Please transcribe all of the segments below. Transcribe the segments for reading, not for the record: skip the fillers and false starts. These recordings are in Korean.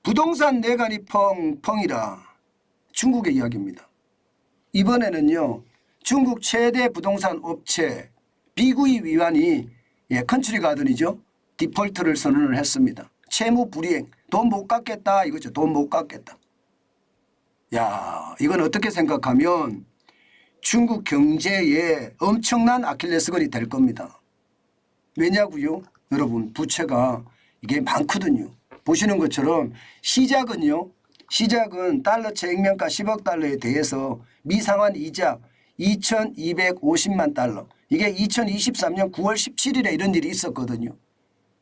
부동산 내관이 펑펑이라 중국의 이야기입니다. 이번에는요. 중국 최대 부동산 업체 비구이 위안이 컨트리 가든이죠. 디폴트를 선언을 했습니다. 채무 불이행. 돈 못 갚겠다 이거죠. 돈 못 갚겠다. 야, 이건 어떻게 생각하면 중국 경제에 엄청난 아킬레스건이 될 겁니다. 왜냐고요? 여러분 부채가 이게 많거든요. 보시는 것처럼 시작은 달러채 액면가 10억 달러에 대해서 미상환 이자 2,250만 달러. 이게 2023년 9월 17일에 이런 일이 있었거든요.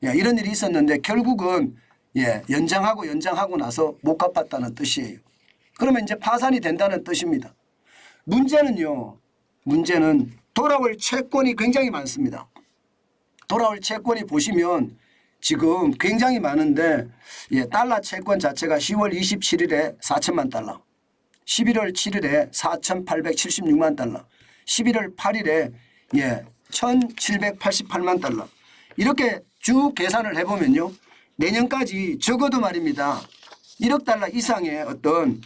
이런 일이 있었는데 결국은 연장하고 나서 못 갚았다는 뜻이에요. 그러면 이제 파산이 된다는 뜻입니다. 문제는 돌아올 채권이 굉장히 많습니다. 돌아올 채권이 보시면 지금 굉장히 많은데 달러 채권 자체가 10월 27일에 4천만 달러, 11월 7일에 4,876만 달러, 11월 8일에 1,788만 달러. 이렇게 쭉 계산을 해보면요. 내년까지 적어도 말입니다. 1억 달러 이상의 어떤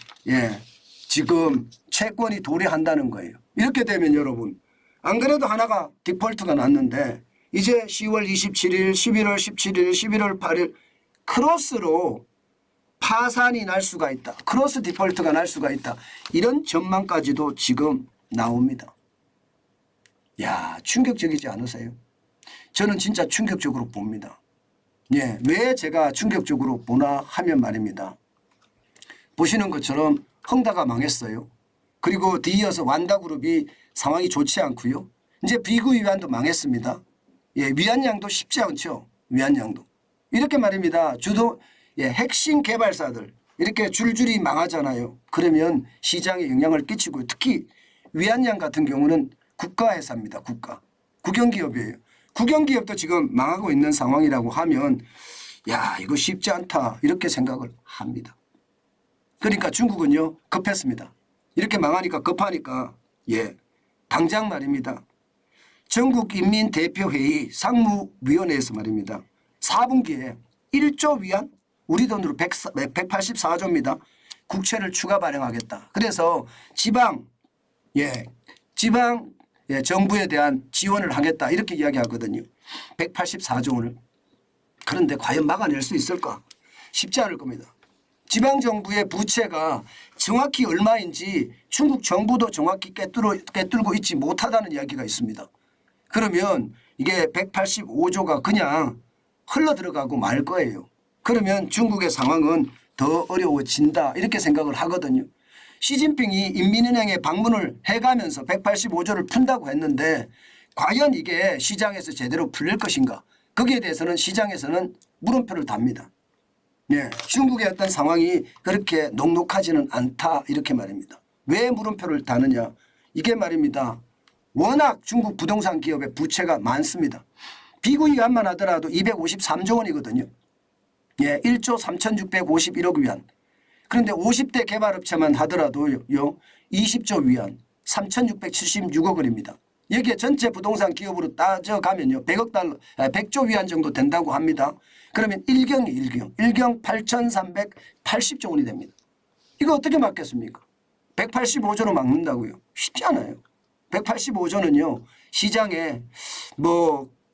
지금 채권이 도래한다는 거예요. 이렇게 되면 여러분 안 그래도 하나가 디폴트가 났는데 이제 10월 27일, 11월 17일, 11월 8일 크로스로 파산이 날 수가 있다. 크로스 디폴트가 날 수가 있다. 이런 전망까지도 지금 나옵니다. 야, 충격적이지 않으세요? 저는 진짜 충격적으로 봅니다. 왜 제가 충격적으로 보나 하면 말입니다. 보시는 것처럼 헝다가 망했어요. 그리고 뒤이어서 완다그룹이 상황이 좋지 않고요. 이제 비구 위안도 망했습니다. 위안양도 쉽지 않죠. 위안양도. 이렇게 말입니다. 핵심 개발사들 이렇게 줄줄이 망하잖아요. 그러면 시장에 영향을 끼치고 특히 위안양 같은 경우는 국가회사입니다. 국영기업이에요. 국영기업도 지금 망하고 있는 상황이라고 하면 이거 쉽지 않다 이렇게 생각을 합니다. 그러니까 중국은요 급했습니다. 이렇게 망하니까 급하니까 당장 말입니다. 전국인민대표회의 상무위원회에서 말입니다. 4분기에 1조 위안 우리 돈으로 184조입니다. 국채를 추가 발행하겠다. 그래서 지방 정부에 대한 지원을 하겠다 이렇게 이야기하거든요. 184조 원을. 그런데 과연 막아낼 수 있을까? 쉽지 않을 겁니다. 지방정부의 부채가 정확히 얼마인지 중국 정부도 정확히 꿰뚫고 있지 못하다는 이야기가 있습니다. 그러면 이게 185조가 그냥 흘러들어가고 말 거예요. 그러면 중국의 상황은 더 어려워진다 이렇게 생각을 하거든요. 시진핑이 인민은행에 방문을 해가면서 185조를 푼다고 했는데 과연 이게 시장에서 제대로 풀릴 것인가? 거기에 대해서는 시장에서는 물음표를 답니다. 중국의 어떤 상황이 그렇게 녹록하지는 않다 이렇게 말입니다. 왜 물음표를 다느냐? 이게 말입니다. 워낙 중국 부동산 기업의 부채가 많습니다. 비구 위안만 하더라도 253조 원이거든요. 1조 3,651억 위안. 그런데 50대 개발업체만 하더라도요 20조 위안 3,676억 원입니다. 여기에 전체 부동산 기업으로 따져가면요 100조 위안 정도 된다고 합니다. 그러면 1경 8,380조 원이 됩니다. 이거 어떻게 막겠습니까? 185조로 막는다고요? 쉽지 않아요. 185조는요 시장에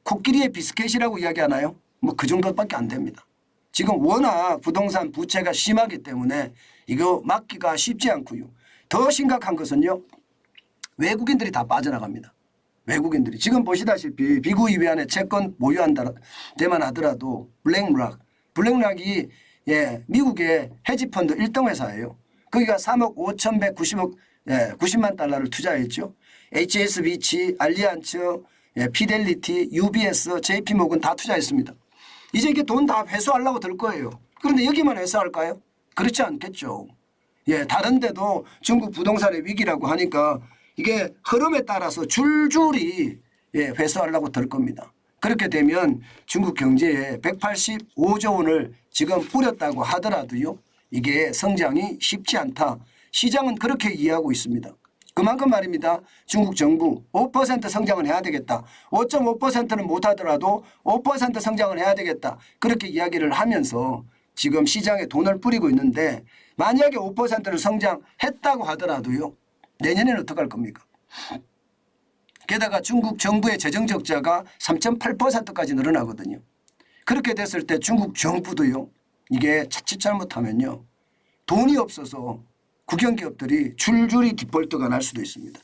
코끼리의 비스켓이라고 이야기하나요? 그 정도밖에 안 됩니다. 지금 워낙 부동산 부채가 심하기 때문에 이거 막기가 쉽지 않고요. 더 심각한 것은요. 외국인들이 다 빠져나갑니다. 외국인들이. 지금 보시다시피 비구이 위안에 채권 보유한다 데만 하더라도 블랙락이 미국의 헤지펀드 1등 회사예요. 거기가 3억 5,190만 달러를 투자했죠. HSBC, 알리안츠, 피델리티, UBS, JP모건 다 투자했습니다. 이제 이게 돈 다 회수하려고 들 거예요. 그런데 여기만 회수할까요? 그렇지 않겠죠. 다른 데도 중국 부동산의 위기라고 하니까 이게 흐름에 따라서 줄줄이 회수하려고 들 겁니다. 그렇게 되면 중국 경제에 185조 원을 지금 뿌렸다고 하더라도요. 이게 성장이 쉽지 않다. 시장은 그렇게 이해하고 있습니다. 그만큼 말입니다. 중국 정부 5% 성장을 해야 되겠다. 5.5%는 못하더라도 5% 성장을 해야 되겠다. 그렇게 이야기를 하면서 지금 시장에 돈을 뿌리고 있는데 만약에 5%를 성장했다고 하더라도요. 내년에는 어떡할 겁니까? 게다가 중국 정부의 재정 적자가 3.8%까지 늘어나거든요. 그렇게 됐을 때 중국 정부도요. 이게 자칫 잘못하면요. 돈이 없어서 국영기업들이 줄줄이 디폴트가 날 수도 있습니다.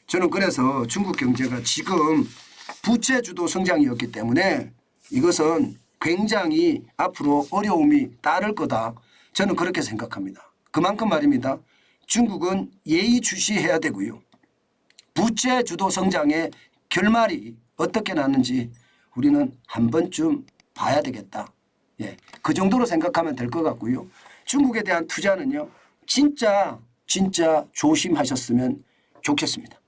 저는 그래서 중국 경제가 지금 부채 주도 성장이었기 때문에 이것은 굉장히 앞으로 어려움이 따를 거다. 저는 그렇게 생각합니다. 그만큼 말입니다. 중국은 예의주시해야 되고요. 부채 주도 성장의 결말이 어떻게 나는지 우리는 한 번쯤 봐야 되겠다. 예, 그 정도로 생각하면 될 것 같고요. 중국에 대한 투자는요. 진짜 조심하셨으면 좋겠습니다.